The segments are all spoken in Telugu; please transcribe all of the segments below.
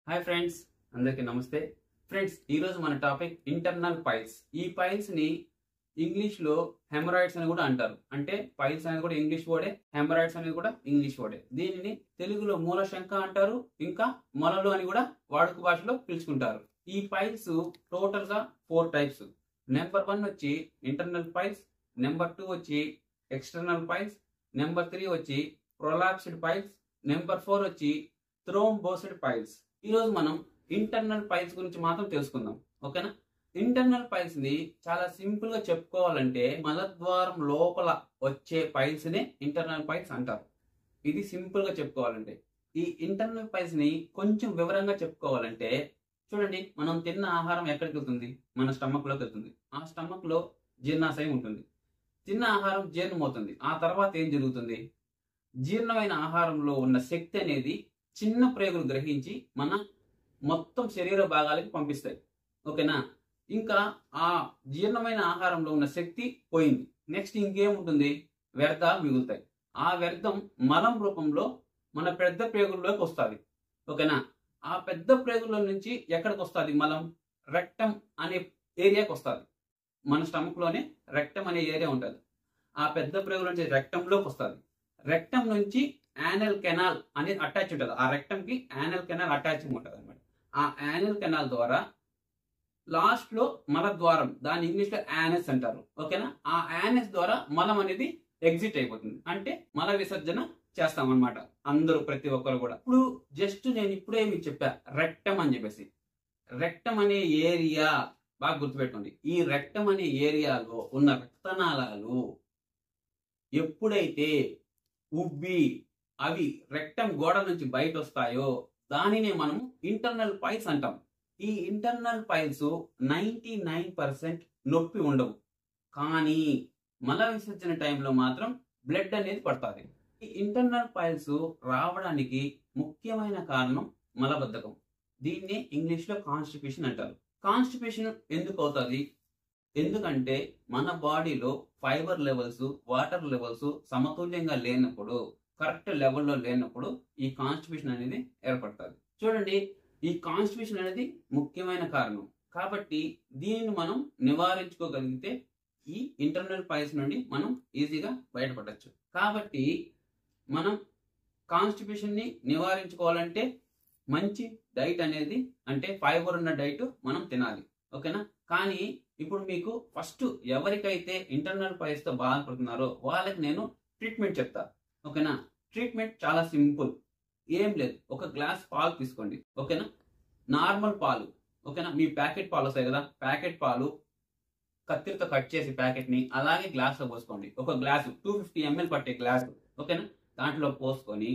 హాయ్ ఫ్రెండ్స్, అందరికీ నమస్తే. ఫ్రెండ్స్, ఈరోజు మన టాపిక్ ఇంటర్నల్ పైల్స్. ఈ పైల్స్ ని ఇంగ్లీష్ లో హెమరాయిడ్స్ అని కూడా అంటారు. అంటే పైల్స్ అనేది కూడా ఇంగ్లీష్ వర్డే, హెమరాయిడ్స్ అనేది కూడా ఇంగ్లీష్ వర్డే. దీనిని తెలుగులో మూలశంక అంటారు, ఇంకా మొలలు అని కూడా వాడుక భాషలో పిలుచుకుంటారు. ఈ పైల్స్ టోటల్ గా 4 టైప్స్. నెంబర్ 1 వచ్చి ఇంటర్నల్ పైల్స్, నెంబర్ 2 వచ్చి ఎక్స్టర్నల్ పైల్స్, నెంబర్ 3 వచ్చి ప్రొలాప్స్డ్ పైల్స్, నెంబర్ 4 వచ్చి థ్రోంబోసిడ్ పైల్స్. ఈరోజు మనం ఇంటర్నల్ పైల్స్ గురించి మాత్రం తెలుసుకుందాం, ఓకేనా? ఇంటర్నల్ పైల్స్ ని చాలా సింపుల్ గా చెప్పుకోవాలంటే మలద్వారం లోపల వచ్చే పైల్స్ నే ఇంటర్నల్ పైల్స్ అంటారు. ఇది సింపుల్ గా చెప్పుకోవాలంటే. ఈ ఇంటర్నల్ పైల్స్ ని కొంచెం వివరంగా చెప్పుకోవాలంటే చూడండి, మనం తిన్న ఆహారం ఎక్కడికి వెళ్తుంది? మన స్టమక్ లోకి వెళ్తుంది. ఆ స్టమక్ లో జీర్ణాశయం ఉంటుంది. తిన్న ఆహారం జీర్ణమవుతుంది. ఆ తర్వాత ఏం జరుగుతుంది? జీర్ణమైన ఆహారంలో ఉన్న శక్తి అనేది చిన్న ప్రేగులు గ్రహించి మన మొత్తం శరీర భాగాలకి పంపిస్తాయి, ఓకేనా? ఇంకా ఆ జీర్ణమైన ఆహారంలో ఉన్న శక్తి పోయింది. నెక్స్ట్ ఇంకేముంటుంది? వ్యర్థాలు మిగులుతాయి. ఆ వ్యర్థం మలం రూపంలో మన పెద్ద ప్రేగుల్లోకి వస్తుంది, ఓకేనా? ఆ పెద్ద ప్రేగుల నుంచి ఎక్కడికి వస్తుంది మలం? రెక్టం అనే ఏరియాకి వస్తుంది. మన స్టమక్ లోనే రెక్టం అనే ఏరియా ఉంటుంది. ఆ పెద్ద ప్రేగుల నుంచి రెక్టంలోకి వస్తుంది. రెక్టం నుంచి యానల్ కెనాల్ అనేది అటాచ్ ఉంటుంది. ఆ రెక్టం కి యానల్ కెనాల్ అటాచింగ్ ఉంటుంది అనమాట. ఆ యానల్ కెనాల్ ద్వారా లాస్ట్ లో మల ద్వారం, దాని ఇంగ్లీష్ లో యానస్ అంటారు, ఓకేనా? ఆ యానస్ ద్వారా మలం అనేది ఎగ్జిట్ అయిపోతుంది. అంటే మల విసర్జన చేస్తాం అనమాట అందరూ, ప్రతి ఒక్కరు కూడా. ఇప్పుడు జస్ట్ నేను ఇప్పుడే మీకు చెప్పా రెక్టం అని చెప్పేసి. రెక్టం అనే ఏరియా బాగా గుర్తుపెట్టుకోండి. ఈ రెక్టం అనే ఏరియాలో ఉన్న రక్తనాళాలు ఎప్పుడైతే ఉబ్బి అవి రెక్టం గోడ నుంచి బయట వస్తాయో దానినే మనం ఇంటర్నల్ పైల్స్ అంటాం. ఈ ఇంటర్నల్ పైల్స్ 99% నొప్పి ఉండవు, కానీ మల విసర్జన టైంలో మాత్రం బ్లడ్ అనేది పడుతుంది. ఈ ఇంటర్నల్ పైల్స్ రావడానికి ముఖ్యమైన కారణం మలబద్ధకం. దీన్ని ఇంగ్లీష్ లో కాన్స్టిపేషన్ అంటారు. కాన్స్టిపేషన్ ఎందుకు అవుతుంది? ఎందుకంటే మన బాడీలో ఫైబర్ లెవెల్స్, వాటర్ లెవెల్స్ సమతుల్యంగా లేనప్పుడు, కరెక్ట్ లెవెల్లో లేనప్పుడు ఈ కాన్స్టిపేషన్ అనేది ఏర్పడుతుంది. చూడండి, ఈ కాన్స్టిపేషన్ అనేది ముఖ్యమైన కారణం. కాబట్టి దీనిని మనం నివారించుకోగలిగితే ఈ ఇంటర్నల్ పైల్స్ నుండి మనం ఈజీగా బయటపడవచ్చు. కాబట్టి మనం కాన్స్టిపేషన్ ని నివారించుకోవాలంటే మంచి డైట్ అనేది, అంటే ఫైబర్ ఉన్న డైట్ మనం తినాలి, ఓకేనా? కానీ ఇప్పుడు మీకు ఫస్ట్ ఎవరికైతే ఇంటర్నల్ పైల్స్ తో బాధపడుతున్నారో వాళ్ళకి నేను ట్రీట్మెంట్ చెప్తా, ఓకేనా? ట్రీట్మెంట్ చాలా సింపుల్, ఏం లేదు. ఒక గ్లాస్ పాలు తీసుకోండి, ఓకేనా? నార్మల్ పాలు, ఓకేనా? మీ ప్యాకెట్ పాలు వస్తాయి కదా, ప్యాకెట్ పాలు కత్తిరితో కట్ చేసి ప్యాకెట్ ని అలాగే గ్లాస్ లో పోసుకోండి. ఒక గ్లాసు 250 ml పట్టే గ్లాసు, ఓకేనా? దాంట్లో పోసుకొని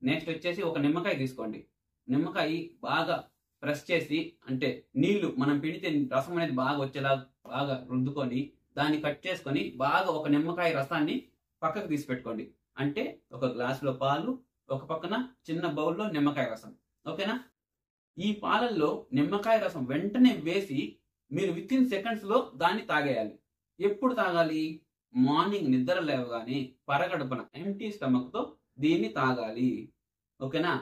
నెక్స్ట్ వచ్చేసి ఒక నిమ్మకాయ తీసుకోండి. నిమ్మకాయ బాగా ప్రెస్ చేసి, అంటే నీళ్లు మనం పిండితే రసం అనేది బాగా వచ్చేలా బాగా రుద్దుకొని దాన్ని కట్ చేసుకొని బాగా ఒక నిమ్మకాయ రసాన్ని పక్కకు తీసి పెట్టుకోండి. అంటే ఒక గ్లాసులో పాలు, ఒక పక్కన చిన్న బౌల్లో నిమ్మకాయ రసం, ఓకేనా? ఈ పాలల్లో నిమ్మకాయ రసం వెంటనే వేసి మీరు విత్ సెకండ్స్ లో దాన్ని తాగేయాలి. ఎప్పుడు తాగాలి? మార్నింగ్ నిద్ర లేవగానే పరగడుపున ఎంటీ స్టమక్ తో దీన్ని తాగాలి, ఓకేనా?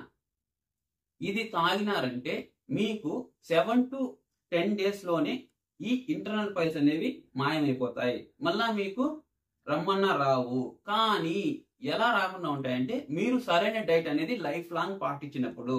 ఇది తాగినారంటే మీకు 7 to 10 days లోనే ఈ ఇంటర్నల్ పైల్స్ అనేవి మాయమైపోతాయి. మళ్ళా మీకు రమ్మన్నా రావు. కానీ ఎలా రాకుండా ఉంటాయంటే మీరు సరైన డైట్ అనేది లైఫ్ లాంగ్ పాటించినప్పుడు.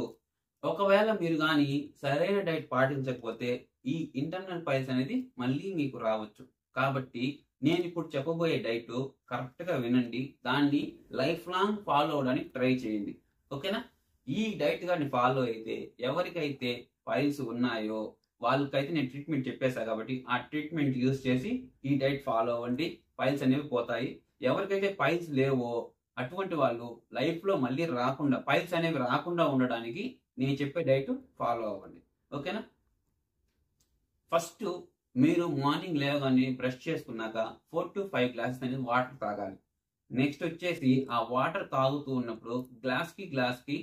ఒకవేళ మీరు కానీ సరైన డైట్ పాటించకపోతే ఈ ఇంటర్నల్ పైల్స్ అనేది మళ్ళీ మీకు రావచ్చు. కాబట్టి నేను ఇప్పుడు చెప్పబోయే డైట్ కరెక్ట్ గా వినండి, దాన్ని లైఫ్ లాంగ్ ఫాలో అవడానికి ట్రై చేయండి, ఓకేనా? ఈ డైట్ గాని ఫాలో అయితే ఎవరికైతే పైల్స్ ఉన్నాయో వాళ్ళకైతే నేను ట్రీట్మెంట్ చెప్పేసా కాబట్టి ఆ ట్రీట్మెంట్ యూజ్ చేసి ఈ డైట్ ఫాలో అవ్వండి, పైల్స్ అనేవి పోతాయి. ఎవరికైతే పైల్స్ లేవో అటువంటి వాళ్ళు లైఫ్ లో మళ్ళీ రాకుండా, పైల్స్ అనేవి రాకుండా ఉండడానికి నేను చెప్పే డైట్ ఫాలో అవ్వండి, ఓకేనా? ఫస్ట్ మీరు మార్నింగ్ లేవగానే బ్రష్ చేసుకున్నాక 4 to 5 గ్లాసెస్ అనేది వాటర్ తాగాలి. నెక్స్ట్ వచ్చేసి ఆ వాటర్ తాగుతూ ఉన్నప్పుడు గ్లాస్ కి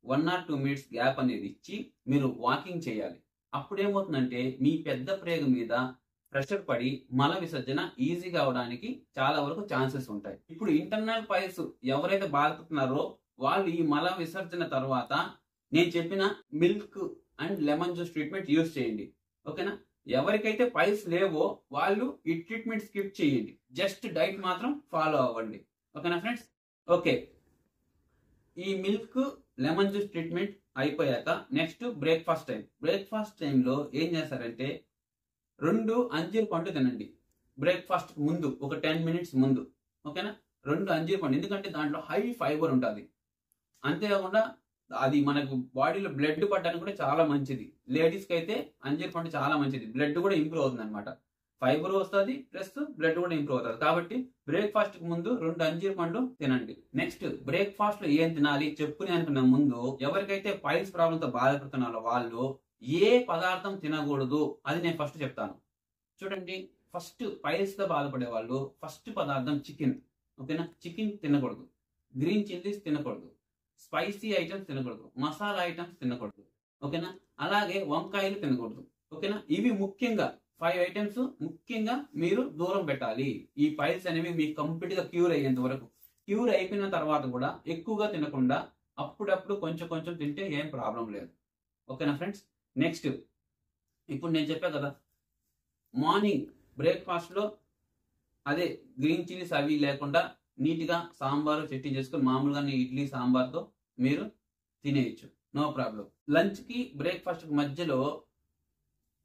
1 or 2 minutes గ్యాప్ అనేది ఇచ్చి మీరు వాకింగ్ చేయాలి. అప్పుడు ఏమవుతుందంటే మీ పెద్ద ప్రేగు మీద ప్రెషర్ పడి మల విసర్జన ఈజీగా అవడానికి చాలా వరకు ఛాన్సెస్ ఉంటాయి. ఇప్పుడు ఇంటర్నల్ పైల్స్ ఎవరైతే బాధపడుతున్నారో వాళ్ళు ఈ మల విసర్జన తర్వాత నేను చెప్పిన milk and lemon juice treatment use చేయండి. ఓకేనా? ఎవరికైతే పైల్స్ లేవో వాళ్ళు ఈ ట్రీట్మెంట్ స్కిప్ చేయండి. జస్ట్ డైట్ మాత్రం ఫాలో అవ్వండి. ఓకేనా ఫ్రెండ్స్? ఓకే, ఈ మిల్క్ లెమన్ జ్యూస్ ట్రీట్మెంట్ అయిపోయాక నెక్స్ట్ బ్రేక్ఫాస్ట్ టైం. బ్రేక్ఫాస్ట్ టైంలో ఏం చేస్తారంటే 2 అంజీర్ పండు తినండి. బ్రేక్ఫాస్ట్ ముందు ఒక 10 మినిట్స్ ముందు. ఓకేనా? 2 అంజీర్ పండు, ఎందుకంటే దాంట్లో హై ఫైబర్ ఉంటుంది. అంతేకాకుండా అది మనకు బాడీలో బ్లడ్ పట్టడానికి కూడా చాలా మంచిది. లేడీస్కి అయితే అంజీర్ పండు చాలా మంచిది, బ్లడ్ కూడా ఇంప్రూవ్ అవుతుంది అనమాట. ఫైబర్ వస్తుంది ప్లస్ బ్లడ్ కూడా ఇంప్రూవ్ అవుతుంది. కాబట్టి బ్రేక్ఫాస్ట్ కి ముందు 2 అంజీర్ పండ్లు తినండి. నెక్స్ట్ బ్రేక్ఫాస్ట్ లో ఏం తినాలి చెప్పుకునే అనుకున్న ముందు ఎవరికైతే పైల్స్ ప్రాబ్లంతో బాధపడుతున్నారో వాళ్ళు ఏ పదార్థం తినకూడదు అది నేను ఫస్ట్ చెప్తాను. చూడండి, ఫస్ట్ పైల్స్ తో బాధపడే వాళ్ళు ఫస్ట్ పదార్థం చికెన్. ఓకేనా? చికెన్ తినకూడదు, గ్రీన్ చిల్లీస్ తినకూడదు, స్పైసీ ఐటమ్స్ తినకూడదు, మసాలా ఐటమ్స్ తినకూడదు. ఓకేనా? అలాగే వంకాయలు తినకూడదు. ఓకేనా? ఇవి ముఖ్యంగా 5 ఐటమ్స్ ముఖ్యంగా మీరు దూరం పెట్టాలి. ఈ పైల్స్ అనేవి మీకు కంప్లీట్ గా క్యూర్ అయ్యేంత వరకు. క్యూర్ అయిపోయిన తర్వాత కూడా ఎక్కువగా తినకుండా అప్పుడప్పుడు కొంచెం కొంచెం తింటే ఏం ప్రాబ్లం లేదు. ఓకేనా ఫ్రెండ్స్? నెక్స్ట్, ఇప్పుడు నేను చెప్పా కదా, మార్నింగ్ బ్రేక్ఫాస్ట్ లో అదే గ్రీన్ చిల్లీస్ అవి లేకుండా నీట్గా సాంబారు చట్నీ చేసుకొని మామూలుగా ఇడ్లీ సాంబార్తో మీరు తినేయచ్చు, నో ప్రాబ్లం. లంచ్కి బ్రేక్ఫాస్ట్కి మధ్యలో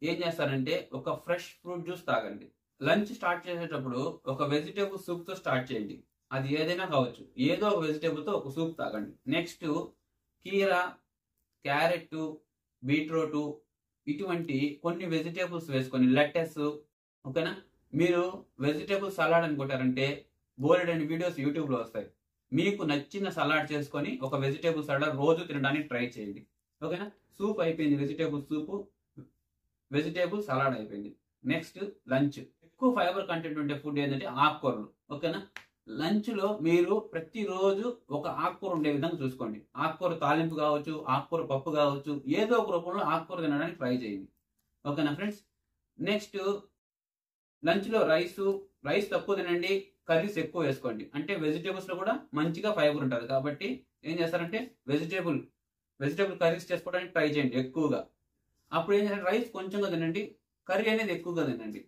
ఏం చేస్తారంటే ఒక ఫ్రెష్ ఫ్రూట్ జ్యూస్ తాగండి. లంచ్ స్టార్ట్ చేసేటప్పుడు ఒక వెజిటేబుల్ సూప్తో స్టార్ట్ చేయండి. అది ఏదైనా కావచ్చు, ఏదో ఒక వెజిటేబుల్తో ఒక సూప్ తాగండి. నెక్స్ట్ కీరా, క్యారెట్, బీట్రూట్ ఇటువంటి కొన్ని వెజిటేబుల్స్ వేసుకొని లెటస్. ఓకేనా? మీరు వెజిటేబుల్ సలాడ్ అని కొట్టారంటే బోలెడ్ అండ్ వీడియోస్ యూట్యూబ్లో వస్తాయి. మీకు నచ్చిన సలాడ్ చేసుకొని ఒక వెజిటేబుల్ సలాడ్ రోజు తినడానికి ట్రై చేయండి. ఓకేనా? సూప్ అయిపోయింది, వెజిటేబుల్ సూపు, వెజిటేబుల్ సలాడ్ అయిపోయింది. Next lunch. ఎక్కువ ఫైబర్ కంటెంట్ ఉండే ఫుడ్ ఏంటంటే ఆకుకూరలు. ఓకేనా? లంచ్ లో మీరు ప్రతిరోజు ఒక ఆకుకూర ఉండే విధంగా చూసుకోండి. ఆకుకూర తాలింపు కావచ్చు, ఆకుకూర పప్పు కావచ్చు, ఏదో ఒక రూపంలో ఆకుకూర తినడానికి ట్రై చేయండి. ఓకేనా ఫ్రెండ్స్? నెక్స్ట్ లంచ్ లో రైస్ తక్కువ తినండి, కర్రీస్ ఎక్కువ వేసుకోండి. అంటే వెజిటేబుల్స్ లో కూడా మంచిగా ఫైబర్ ఉంటుంది. కాబట్టి ఏం చేస్తారంటే వెజిటేబుల్ కర్రీస్ చేసుకోవడానికి ట్రై చేయండి ఎక్కువగా. అప్పుడు ఏం చేయాలంటే రైస్ కొంచెంగా తినండి, కర్రీ అనేది ఎక్కువగా తినండి.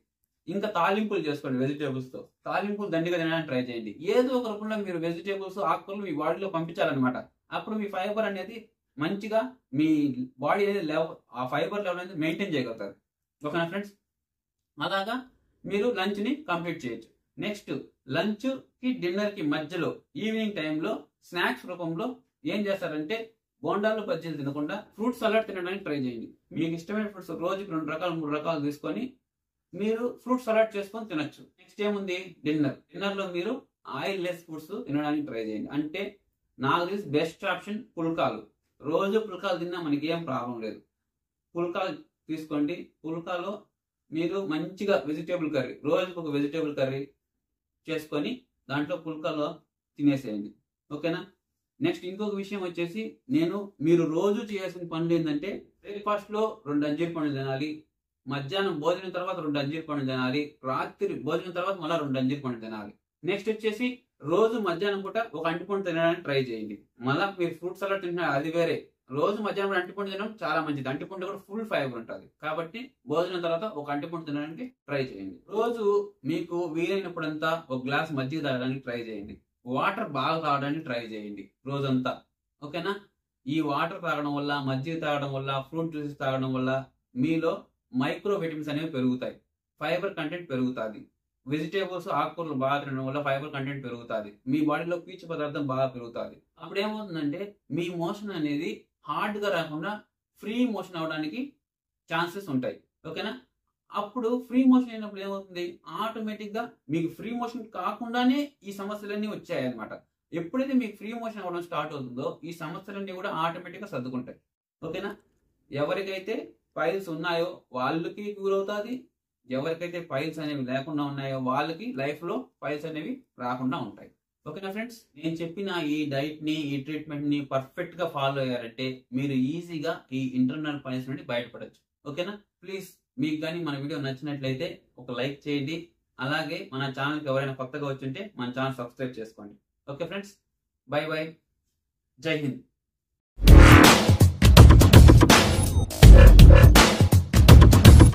ఇంకా తాలింపులు చేసుకోండి వెజిటేబుల్స్ తో. తాలింపులు దండిగా తినడానికి ట్రై చేయండి. ఏదో ఒక రూపంలో మీరు వెజిటేబుల్స్ ఆకుకూరలు మీ బాడీలో పంపించాలన్నమాట. అప్పుడు మీ ఫైబర్ అనేది మంచిగా మీ బాడీ అనేది ఆ ఫైబర్ లెవెల్ అనేది మెయింటైన్ చేయగలుగుతారు. ఓకేనా ఫ్రెండ్స్? అలాగా మీరు లంచ్ ని కంప్లీట్ చేయొచ్చు. నెక్స్ట్ లంచ్ కి డిన్నర్ కి మధ్యలో ఈవినింగ్ టైంలో స్నాక్స్ రూపంలో ఏం చేస్తారంటే బోండాలు బజ్జీలు తినకుండా ఫ్రూట్ సలాడ్ తినడానికి ట్రై చేయండి. మీకు ఇష్టమైన ఫ్రూట్స్ రోజుకి 2 రకాలు 3 రకాలు తీసుకొని మీరు ఫ్రూట్ సలాడ్ చేసుకొని తినొచ్చు. నెక్స్ట్ ఏముంది? డిన్నర్ లో మీరు ఆయిల్ లెస్ ఫుడ్స్ తినడానికి ట్రై చేయండి. అంటే నాకు తెలిసి బెస్ట్ ఆప్షన్ పుల్కాలు. రోజు పుల్కాలు తిన్నా మనకి ఏం ప్రాబ్లం లేదు. పుల్కాలు తీసుకోండి. పుల్కాలో మీరు మంచిగా వెజిటేబుల్ కర్రీ, రోజుకు ఒక వెజిటేబుల్ కర్రీ చేసుకొని దాంట్లో పుల్కాలో తినేసేయండి. ఓకేనా? నెక్స్ట్ ఇంకొక విషయం వచ్చేసి, మీరు రోజు చేయాల్సిన పనులు ఏంటంటే బ్రేక్ఫాస్ట్ లో 2 అంజీర్ పండ్లు తినాలి, మధ్యాహ్నం భోజనం తర్వాత 2 అంజీర్ పండ్లు తినాలి, రాత్రి భోజనం తర్వాత మళ్ళీ 2 అంజీర్ పండ్లు తినాలి. నెక్స్ట్ వచ్చేసి రోజు మధ్యాహ్నం పూట ఒక అంటిపండు తినడానికి ట్రై చేయండి. మళ్ళీ మీరు ఫ్రూట్ సలాడ్ తింటున్నారు అది వేరే. రోజు మధ్యాహ్నం అంటిపండు తినడం చాలా మంచిది. అంటిపండు కూడా ఫుల్ ఫైబర్ ఉంటుంది. కాబట్టి భోజనం తర్వాత ఒక అంటిపండు తినడానికి ట్రై చేయండి. రోజు మీకు వీలైనప్పుడంతా ఒక గ్లాస్ మజ్జిగ తాగడానికి ట్రై చేయండి. వాటర్ బాగా తాగడానికి ట్రై చేయండి రోజంతా. ఓకేనా? ఈ వాటర్ తాగడం వల్ల, మజ్జిగ తాగడం వల్ల, ఫ్రూట్ జ్యూసెస్ తాగడం వల్ల మీలో మైక్రో విటమిన్స్ అనేవి పెరుగుతాయి, ఫైబర్ కంటెంట్ పెరుగుతుంది. వెజిటేబుల్స్ ఆకుకూరలు బాగా తినడం వల్ల ఫైబర్ కంటెంట్ పెరుగుతుంది, మీ బాడీలో పీచు పదార్థం బాగా పెరుగుతుంది. అప్పుడు ఏమవుతుందంటే మీ మోషన్ అనేది హార్డ్ గా రాకుండా ఫ్రీ మోషన్ అవడానికి ఛాన్సెస్ ఉంటాయి. ఓకేనా? అప్పుడు ఫ్రీ మోషన్ అయినప్పుడు ఏమవుతుంది? ఆటోమేటిక్ గా మీకు ఫ్రీ మోషన్ కాకుండానే ఈ సమస్యలన్నీ వచ్చాయన్నమాట. ఎప్పుడైతే మీకు ఫ్రీ మోషన్ అవ్వడం స్టార్ట్ అవుతుందో ఈ సమస్యలన్నీ కూడా ఆటోమేటిక్ గా సర్దుకుంటాయి. ఓకేనా? ఎవరికైతే పైల్స్ ఉన్నాయో వాళ్ళకి క్యూర్ అవుతుంది, ఎవరికైతే పైల్స్ అనేవి లేకుండా ఉన్నాయో వాళ్ళకి లైఫ్ లో పైల్స్ అనేవి రాకుండా ఉంటాయి. ఓకేనా ఫ్రెండ్స్? నేను చెప్పిన ఈ డైట్ ని, ఈ ట్రీట్మెంట్ ని పర్ఫెక్ట్ గా ఫాలో అయ్యారంటే మీరు ఈజీగా ఈ ఇంటర్నల్ పైల్స్ నుండి బయటపడచ్చు. ఓకేనా? ప్లీజ్ మీకు కానీ మన వీడియో నచ్చినట్లయితే ఒక లైక్ చేయండి. అలాగే మన ఛానల్కి ఎవరైనా కొత్తగా వచ్చుంటే మన ఛానల్ సబ్స్క్రైబ్ చేసుకోండి. ఓకే ఫ్రెండ్స్, బై బై, జై హింద్.